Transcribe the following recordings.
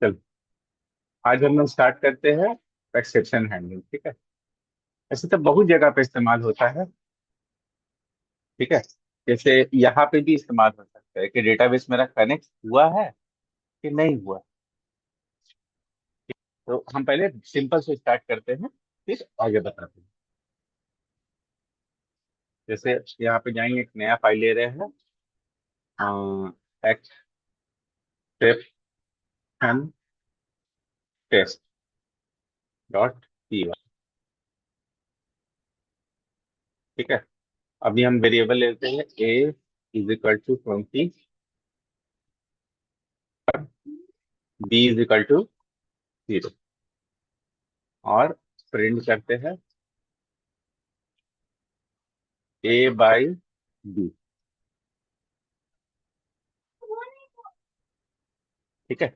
चलो, आज हम लोग स्टार्ट करते हैं एक्सेप्शन हैंडलिंग। ठीक है। ऐसे तो बहुत जगह पे इस्तेमाल होता है। ठीक है। जैसे यहाँ पे भी इस्तेमाल हो सकता है कि डेटाबेस मेरा कनेक्ट हुआ है कि नहीं हुआ। तो हम पहले सिंपल से स्टार्ट करते हैं, फिर आगे बताते हैं। जैसे यहाँ पे जाएंगे, एक नया फाइल ले रहे हैं, एक्सेप्शन टेस्ट डॉट पी। ठीक है। अभी हम वेरिएबल लेते हैं A is equal to 20, B is equal to 0, और प्रिंट करते हैं ए बाई बी। ठीक है।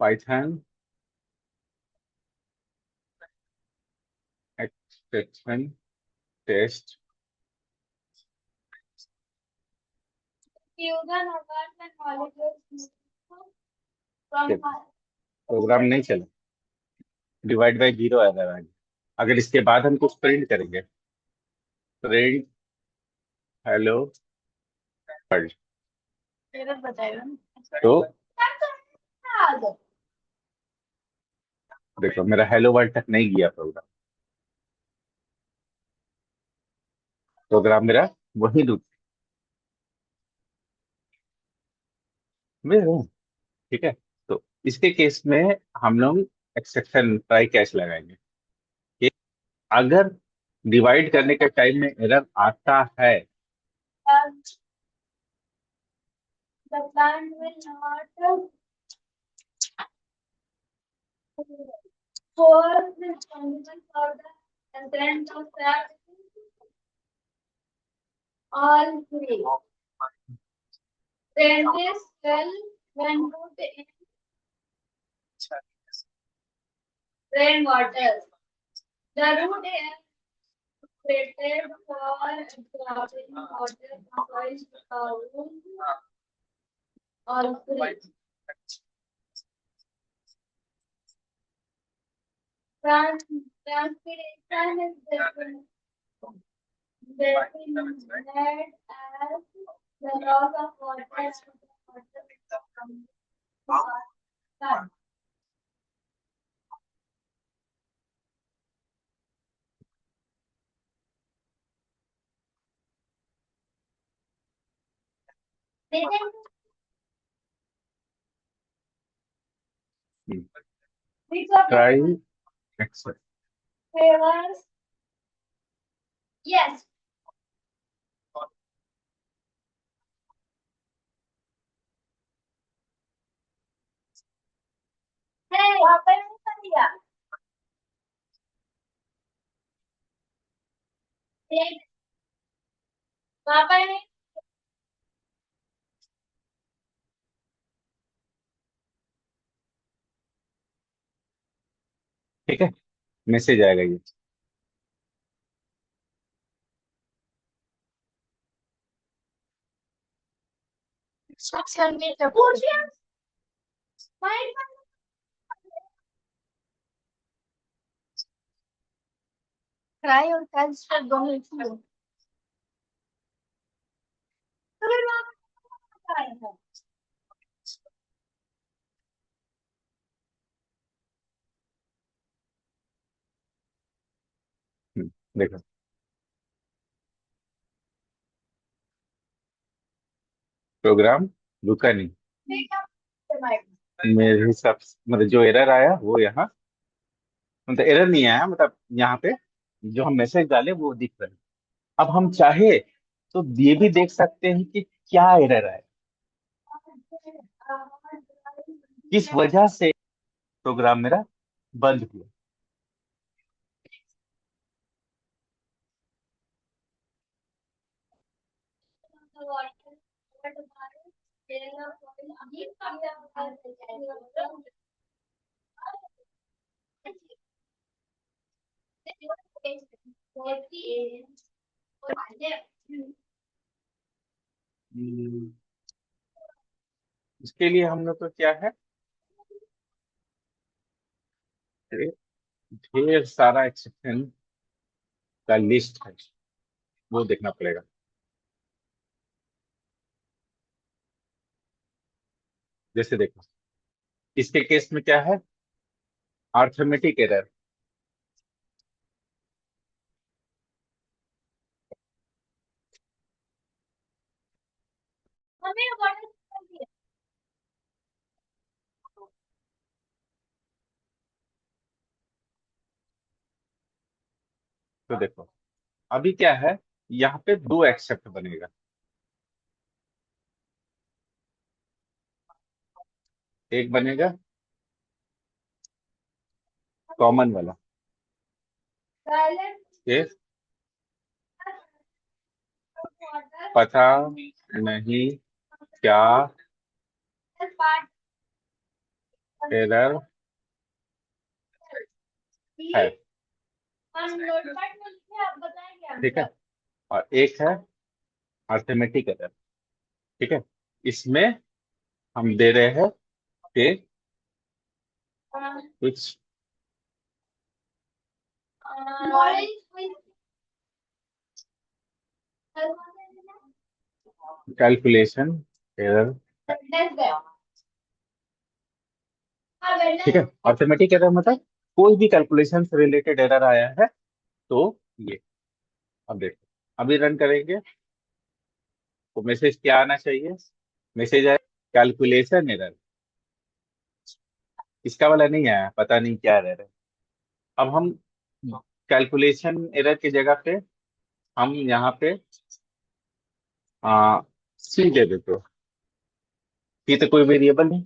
Python expectation test. प्रोग्राम नहीं चला, डिवाइड बाई जीरो एरर आ गया। अगर इसके बाद हम कुछ प्रिंट करेंगे, प्रिंट हेलो वर्ल्ड, तो देखो मेरा हेलो वर्ल्ड तक नहीं गया प्रोग्राम। प्रोग्राम मेरा वही रुक में है। ठीक है। तो इसके केस में हम लोग एक्सेप्शन ट्राई कैच लगाएंगे कि अगर डिवाइड करने के टाइम में एरर आता है, ट्राई एक्सेप्ट। ठीक है। मैसेज आएगा ये। देखो, प्रोग्राम रुका नहीं। मेरे हिसाब से मतलब जो एरर आया वो यहाँ, मतलब एरर नहीं आया, मतलब यहाँ पे जो हम मैसेज डाले वो दिख रहा है। अब हम चाहे तो ये भी देख सकते हैं कि क्या एरर आया, किस वजह से प्रोग्राम मेरा बंद हुआ। इसके लिए हम लोग को क्या है, ढेर सारा एक्सेप्शन का लिस्ट है, वो देखना पड़ेगा। जैसे देखो, इसके केस में क्या है, अर्थमेटिक एरर। तो देखो, अभी क्या है, यहाँ पे दो एक्सेप्ट बनेगा। एक बनेगा कॉमन वाला, ये पता नहीं क्या एरर है, ठीक है। और एक है अर्थमेटिक एरर, ठीक है। इसमें हम दे रहे हैं कि कुछ कैलकुलेशन एरर, ठीक है। अर्थमेटिक एरर मतलब कोई भी कैलकुलेशन से रिलेटेड एरर आया है, तो ये। अब देखो, अभी रन करेंगे तो मैसेज क्या आना चाहिए, मैसेज है कैलकुलेशन एरर। इसका वाला नहीं आया, पता नहीं क्या एरर है। अब हम कैलकुलेशन एरर की जगह पे हम यहाँ पे सी दे देते हो, सी तो कोई वेरिएबल नहीं।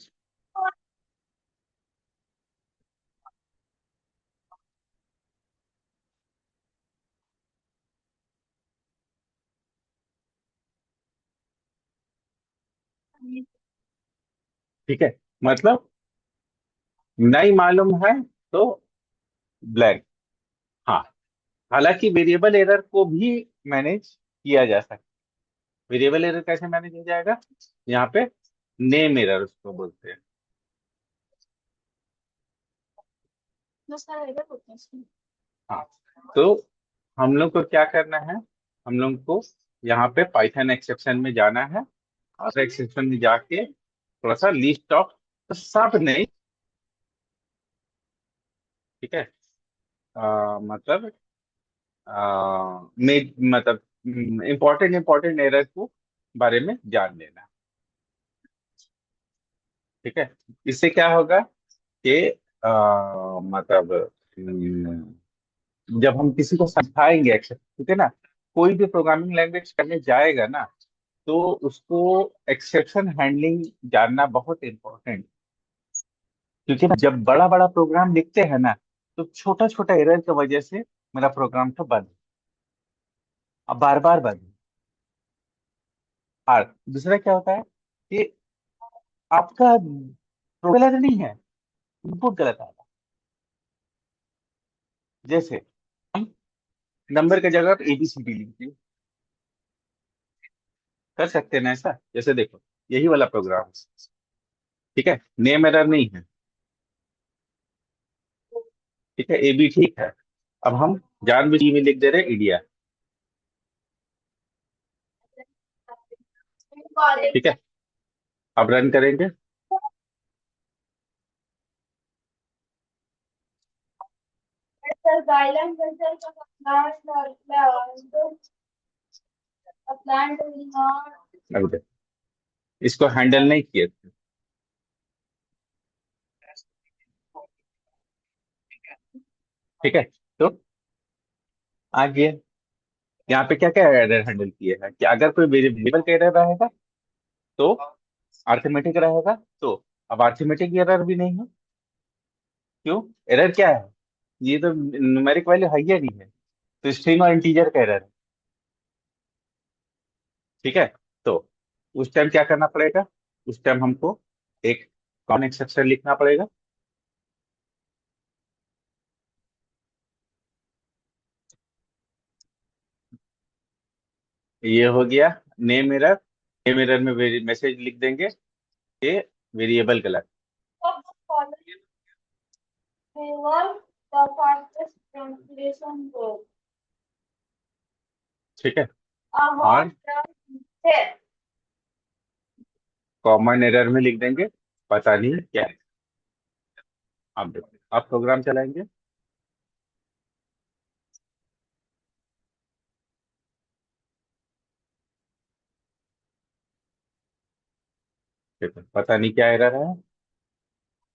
ठीक है, मतलब नहीं मालूम है तो ब्लैंक। हाँ, हालांकि वेरिएबल एरर को भी मैनेज किया जा सकता है। वेरिएबल एरर कैसे मैनेज हो जाएगा, यहाँ पे नेम एरर उसको बोलते हैं। हाँ, तो हम लोग को क्या करना है, हम लोग को यहाँ पे पाइथन एक्सेप्शन में जाना है, और एक्सेप्शन में जाके थोड़ा सा लिस्ट ऑफ, तो सब नहीं, ठीक है। मतलब मतलब इम्पोर्टेंट इम्पोर्टेंट एरर को बारे में जान लेना, ठीक है। इससे क्या होगा कि मतलब जब हम किसी को समझाएंगे एक्सेप्ट, ठीक है ना, कोई भी प्रोग्रामिंग लैंग्वेज करने जाएगा ना, तो उसको एक्सेप्शन हैंडलिंग जानना बहुत इंपॉर्टेंट। क्योंकि ना जब बड़ा बड़ा प्रोग्राम लिखते हैं ना, तो छोटा छोटा एरर की वजह से मेरा प्रोग्राम तो बंद, अब बार बार बंद। और दूसरा क्या होता है कि आपका गलत नहीं है, इनपुट गलत आ रहा है। जैसे हम नंबर की जगह पे ABCD लिख दिए, कर सकते हैं ना ऐसा। जैसे देखो, यही वाला प्रोग्राम, ठीक है, नेम एरर नहीं है, ठीक है, AB ठीक है। अब हम जानबूझ के में लिख दे रहे हैं इंडिया, ठीक है। अब रन करेंगे, अभी देखो, इसको हैंडल नहीं किए थे, ठीक है। तो आगे यहाँ पे क्या क्या एरर हैंडल किए हैं, कि अगर कोई वेरिएबल का एरर रहेगा तो अर्थमेटिक रहेगा, तो अब अर्थमेटिक एरर भी नहीं है। क्यों, एरर क्या है, ये तो न्यूमेरिक वैल्यू है ही नहीं है, तो स्ट्रिंग और इंटीजर का एरर है, ठीक है। तो उस टाइम क्या करना पड़ेगा, उस टाइम हमको एक कॉमन एक्सेप्शन लिखना पड़ेगा। ये हो गया नेम एरर। नेम एरर में मैसेज लिख देंगे कि वेरिएबल गलत। ठीक है। और कॉमन एरर में लिख देंगे पता नहीं क्या है। आप देखो, आप प्रोग्राम चलाएंगे। देखो पता नहीं क्या एरर है।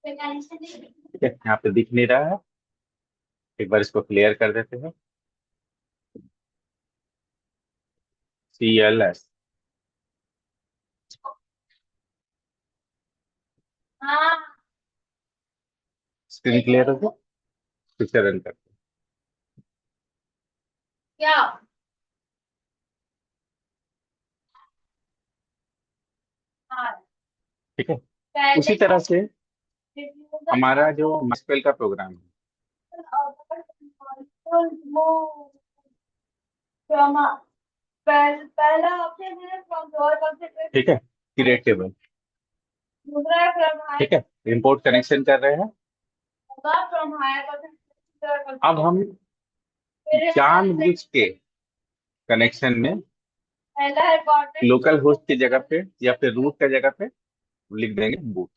ठीक है, यहाँ पे दिख नहीं रहा है। एक बार इसको क्लियर कर देते हैं। CLS। स्क्रीन क्लियर हो गया। पिक्चर रन करते हैं। ठीक है, उसी तरह से हमारा जो MySQL का प्रोग्राम है। ठीक है, क्रिएट टेबल। ठीक है, इम्पोर्ट कनेक्शन कर रहे हैं। अब हम जानबूझ के कनेक्शन में लोकल होस्ट की जगह पे या फिर रूट की जगह पे लिख देंगे बूट।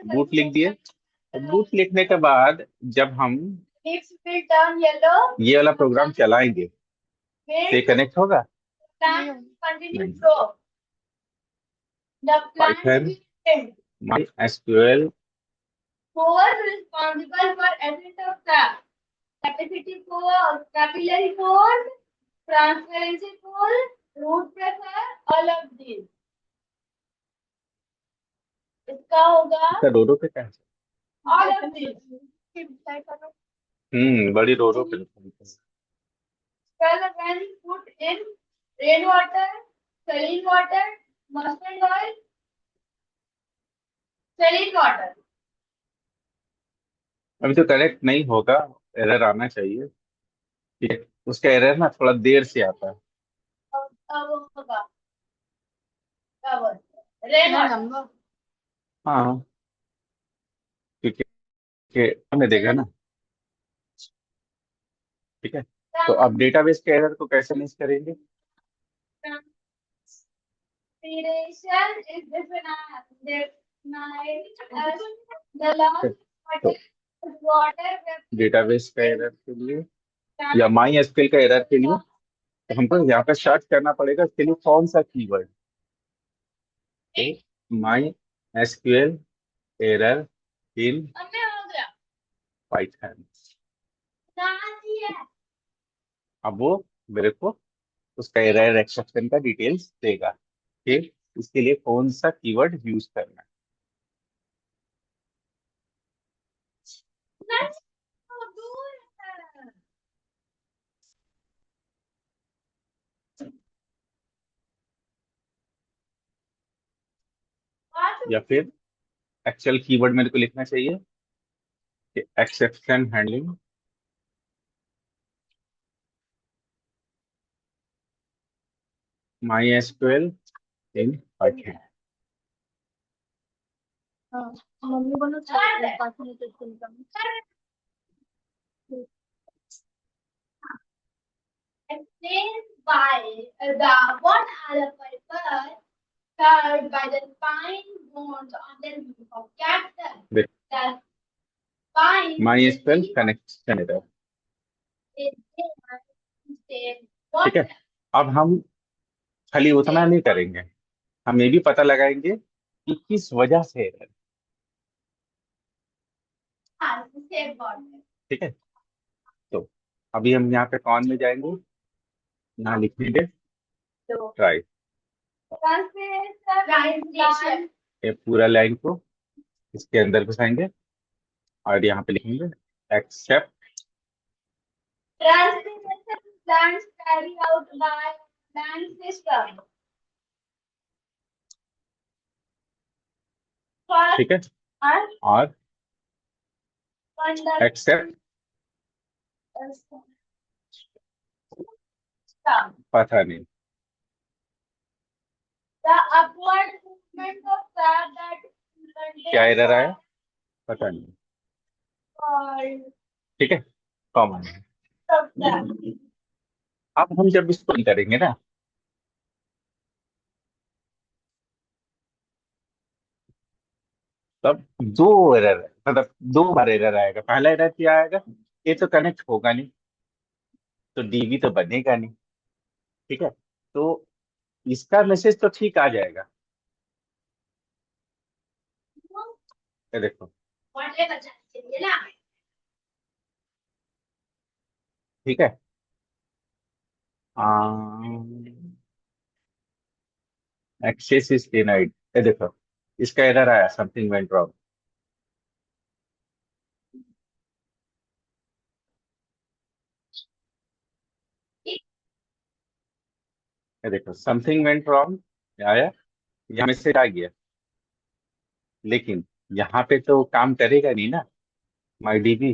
बूट लिख दिए। बूट लिखने के बाद जब हम ये वाला प्रोग्राम चलाएंगे तो ये कनेक्ट होगा। पाइथन MySQL इसका रोडो पे क्या है? बड़ी रोडो पे लिखा है। अभी तो कनेक्ट नहीं होगा। एरर आना चाहिए। ठीक है, उसका एरर ना थोड़ा देर से आता है। हाँ, क्योंकि हमें देगा ना। ठीक है, तो अब डेटाबेस के एरर को कैसे मिस करेंगे? तो डेटाबेस का एरर के लिए या MySQL का एरर के लिए तो हमको यहाँ पे सर्च करना पड़ेगा इसके लिए कौन सा कीवर्ड। तो MySQL एरर इन पाइथन। अब वो मेरे को उसका एरर एक्सेप्शन का डिटेल्स देगा कि इसके लिए कौन सा कीवर्ड यूज करना है। या फिर एक्चुअल कीवर्ड मेरे को लिखना चाहिए कि exception handling MySQL in Python. MySQL connection error. ठीक है, अब हम खाली उतना नहीं करेंगे, हम ये भी पता लगाएंगे कि किस वजह से एरर। ठीक है, तो अभी हम यहाँ पे कौन में जाएंगे, यहाँ लिखेंगे ट्राई। ये पूरा लाइन को इसके अंदर घुसाएंगे और यहाँ पे लिखेंगे एक्सेप्ट। ठीक है, और एक्सेप्ट पता नहीं। upward movement of sap that क्या contains एरर आया पता नहीं। called ठीक है, कॉमन है। of sap. अब हम जब इसको करेंगे ना, तब दो एरर, मतलब दो बार एरर आएगा। पहला एरर क्या आएगा, ये तो कनेक्ट होगा नहीं, तो डीबी तो बनेगा नहीं। ठीक है, तो इसका मैसेज तो ठीक आ जाएगा। ये देखो, Whatever चाहिए ना. ठीक है, एक्सेस इज डिनाइड। ये देखो, इसका एरर आया, समथिंग वेंट रॉन्ग। ये देखो, समथिंग वेंट रॉन्ग आया, यहाँ मैसेज आ गया, लेकिन यहाँ पे तो काम करेगा नहीं ना माई डीबी।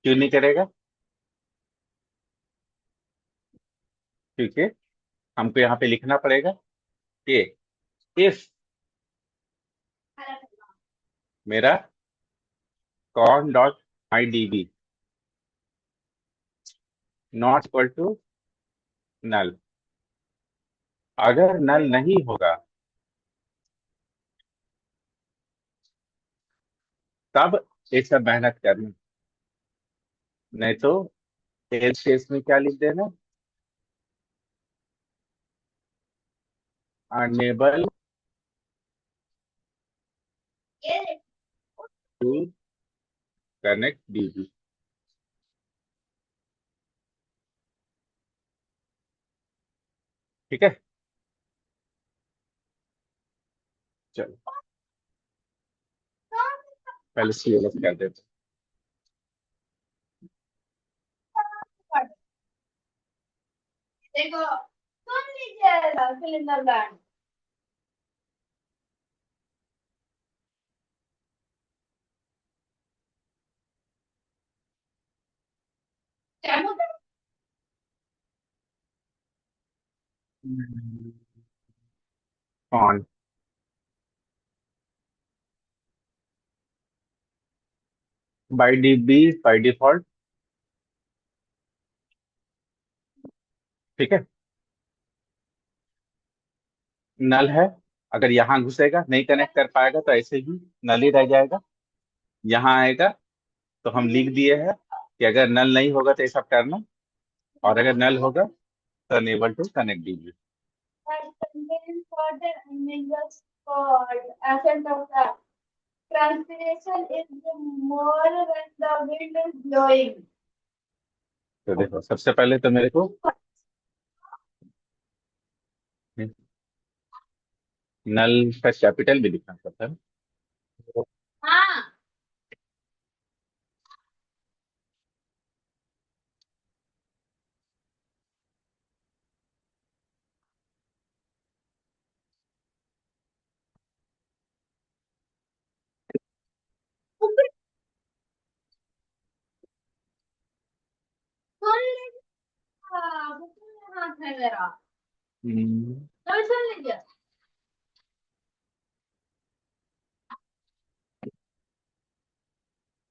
क्यों नहीं करेगा, क्योंकि हमको यहाँ पे लिखना पड़ेगा कि इफ मेरा con dot my DB not equal to null, अगर नल नहीं होगा तब ये सब मेहनत करनी, नहीं तो एल शेष में क्या लिख देना, अनेबल टू कनेक्ट डीबी। ठीक है, चलो पहले सीएलएफ कर देते देखो सुन लीजिए सिलेंडर बैंड. हैं। On by dB by default. ठीक है, नल है, अगर यहाँ घुसेगा नहीं कनेक्ट कर पाएगा तो ऐसे ही नल ही रह जाएगा। यहाँ आएगा तो हम लिख दिए हैं कि अगर नल नहीं होगा तो ये सब करना, और अगर नल होगा तो unable to connect DB. That contains water and minerals called essence of that. Transpiration is more when the wind is blowing. तो देखो, सबसे पहले तो मेरे को नल का कैपिटल भी लिखना पड़ता है। हाँ. सुन लीजिए. हाथ है मेरा. तो सुन लीजिए.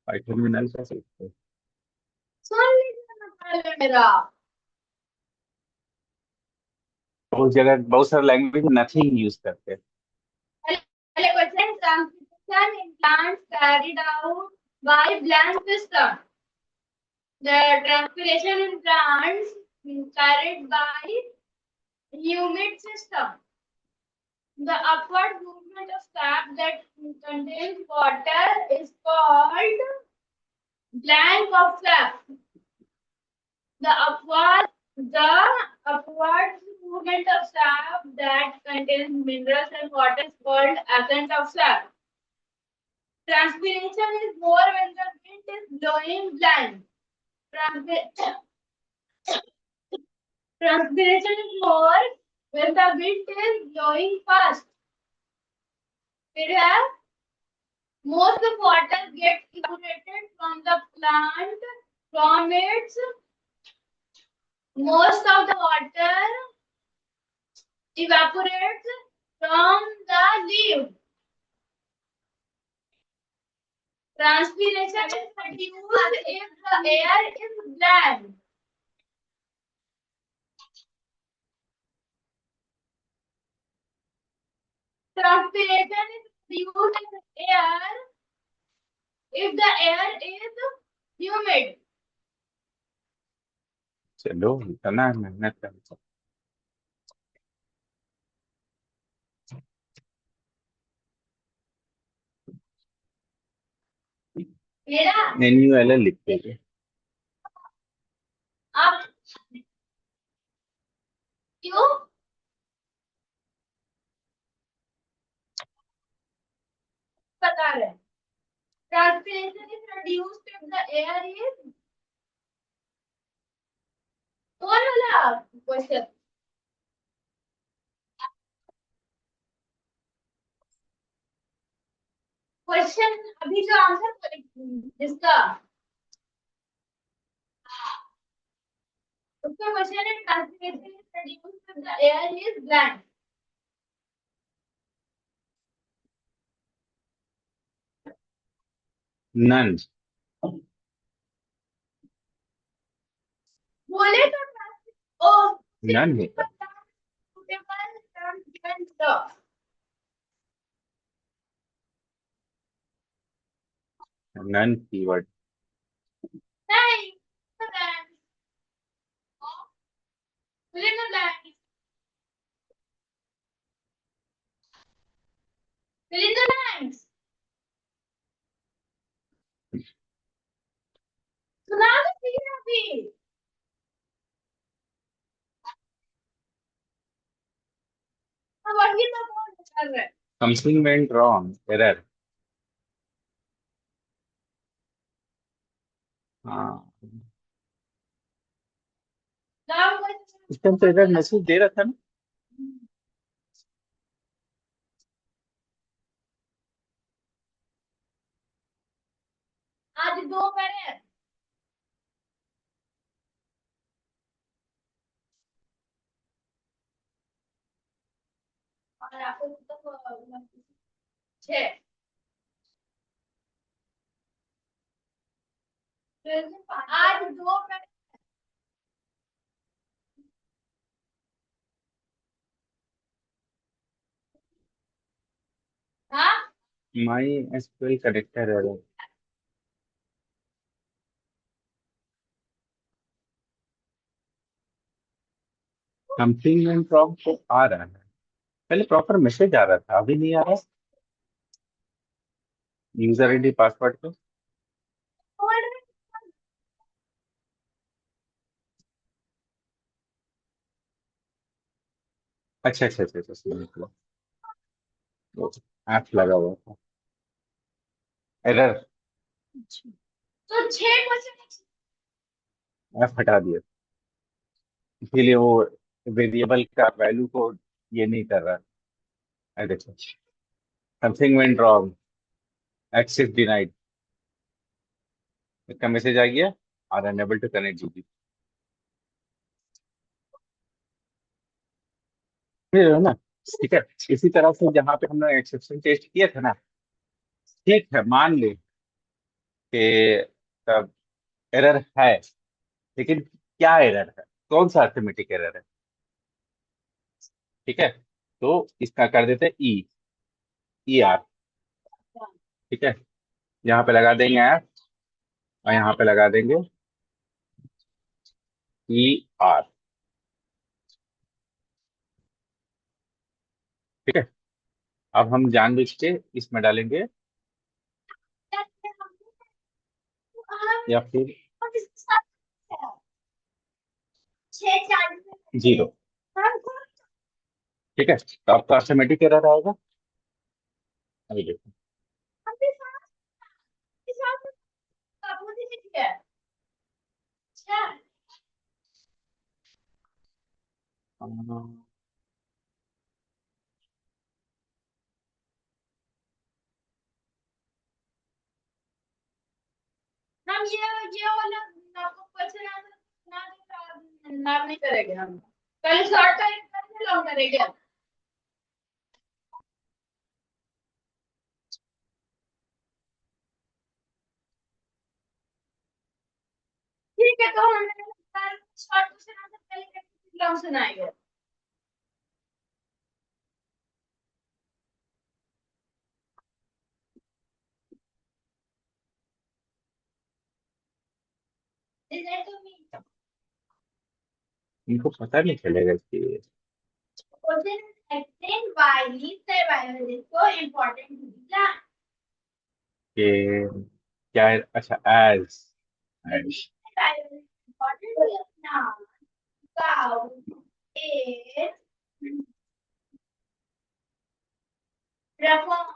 पाइथन में नल कैसे लिखते हैं? सुन लीजिए ना पहले मेरा. बहुत जगह बहुत सारे लैंग्वेज में नथिंग यूज करते हैं। पहले question translation in plants carried out by blank system. The transpiration in plants is carried by humid system. The upward movement of sap that contains water is called blank of sap. The upward movement of sap that contains minerals and water is called ascent of sap. Transpiration is more when the wind is blowing blank. Transpi- Transpiration is more when the wind is blowing fast. फिर है most of water gets evaporated from the plant from its most of the water evaporates from the leaf. Transpiration is reduced if the air is bland. Transpiration is reduced in air if the air is humid. चलो इतना मेहनत करते मेरा NULL लिखते थे। आप क्यों बता रहे हैं? Transpiration is reduced if the air is कौन वाला क्वेश्चन? क्वेश्चन अभी जो आंसर जिसका उसका क्वेश्चन है transpiration is produced if the air is blank. None बोले तो ओ नन होता suitable term given the none keyword. नहीं blank fill in the blank fill in the blanks सुना तो ठीक है अभी अब वही तो कौन कर रहा है समथिंग वेंट रॉन्ग एरर। हाँ नाउ इस टाइम तो एरर मैसेज दे रहा था ना। आज दो करे और आपको तो छह आज दो करे हाँ my SQL connector error. Something went wrong तो आ रहा है, पहले प्रॉपर मैसेज आ रहा था, अभी नहीं आ रहा। यूजर आईडी पासवर्ड तो अच्छा अच्छा अच्छा अच्छा समझ गया। वो ऐप लगा हुआ था। एरर तो छह क्वेश्चन ऐप हटा दिया, इसीलिए वो वेरिएबल का वैल्यू को ये नहीं कर रहा है। देखो something went wrong, access denied, इसका मैसेज आ गया, are unable to connect GB. है ना। ठीक है, इसी तरह से जहाँ पे हमने एक्सेप्शन टेस्ट किया था ना, ठीक है मान ले कि तब एरर है, लेकिन क्या एरर है, कौन सा अर्थमेटिक एरर है। ठीक है, तो इसका कर देते हैं ई आर। ठीक है, यहाँ पे लगा देंगे एफ और यहाँ पे लगा देंगे ई आर। ठीक है, अब हम जानबूझ के इसमें डालेंगे या फिर जीरो। ठीक है, तो आपका ऑटोमेटिक एरर आएगा। अभी देखो हम ये वाला आपको क्वेश्चन आंसर ना नहीं करेंगे हम पहले शॉर्ट करेंगे फिर लॉन्ग करेंगे ठीक है, तो हमें शॉर्ट क्वेश्चन आंसर पहले करके लॉन्ग सुनाएंगे। Is that to me? इनको पता नहीं चलेगा इसकी Question explain why leaf survival is so important to the plant. कि क्या है। अच्छा as Leaf survival is important to the plant. Cow is perform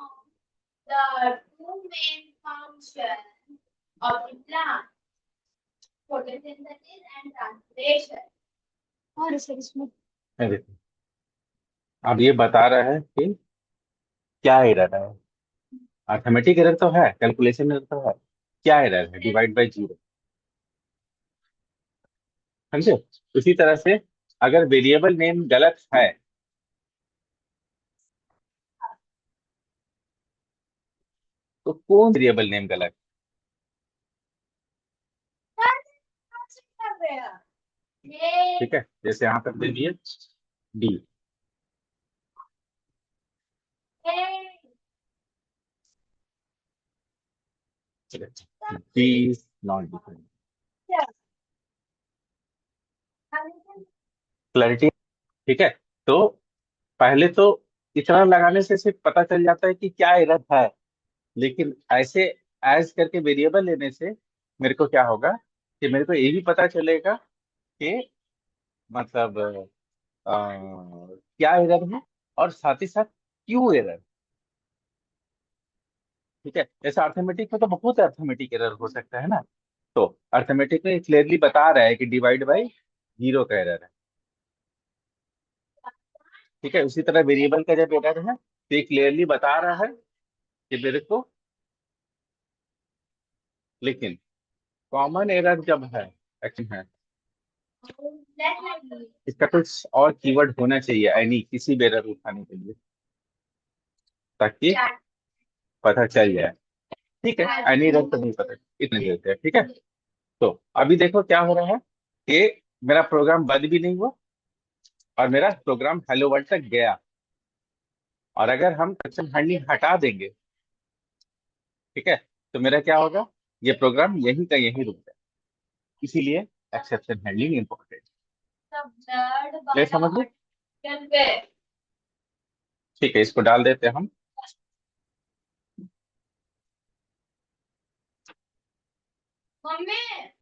the two main functions of the plant, photosynthesis and transpiration. और इसमें अब ये बता रहा है कि क्या एरर है। अर्थमेटिक एरर तो है, कैलकुलेशन एरर तो है, क्या एरर है? Divide by zero. समझे? उसी तरह से अगर वेरिएबल नेम गलत है तो कौन वेरिएबल नेम गलत कर रहे हैं है? ठीक है, जैसे यहाँ पर दे दिए D, D is not different. Clarity? ठीक है, तो पहले तो इतना लगाने से सिर्फ पता चल जाता है कि क्या एरर है, लेकिन ऐसे एज करके वेरिएबल लेने से मेरे को क्या होगा कि मेरे को ये भी पता चलेगा कि मतलब क्या एरर है और साथ ही साथ क्यों एरर। ठीक है, जैसे अर्थमेटिक में तो बहुत अर्थमेटिक एरर हो सकता है ना, तो अर्थमेटिक में क्लियरली बता रहा है कि डिवाइड बाई जीरो का एरर है। ठीक है, उसी तरह वेरिएबल का जब एरर है तो ये क्लियरली बता रहा है कि मेरे को, लेकिन कॉमन एरर जब है एक्शन है, इसका कुछ और कीवर्ड होना चाहिए एनी किसी भी एरर उठाने के लिए, ताकि पता चल जाए। ठीक है, एनी एरर तो नहीं पता, इतने देते हैं। ठीक है, तो अभी देखो क्या हो रहा है कि मेरा प्रोग्राम बंद भी नहीं हुआ और मेरा प्रोग्राम हेलो वर्ल्ड तक गया, और अगर हम एक्सेप्शन हैंडलिंग हटा देंगे, ठीक है, तो मेरा क्या होगा, ये प्रोग्राम यहीं का यहीं रुक जाए। इसीलिए एक्सेप्शन हैंडलिंग इंपॉर्टेंट। ले समझ लो। ठीक है, इसको डाल देते हैं हम। मम्मी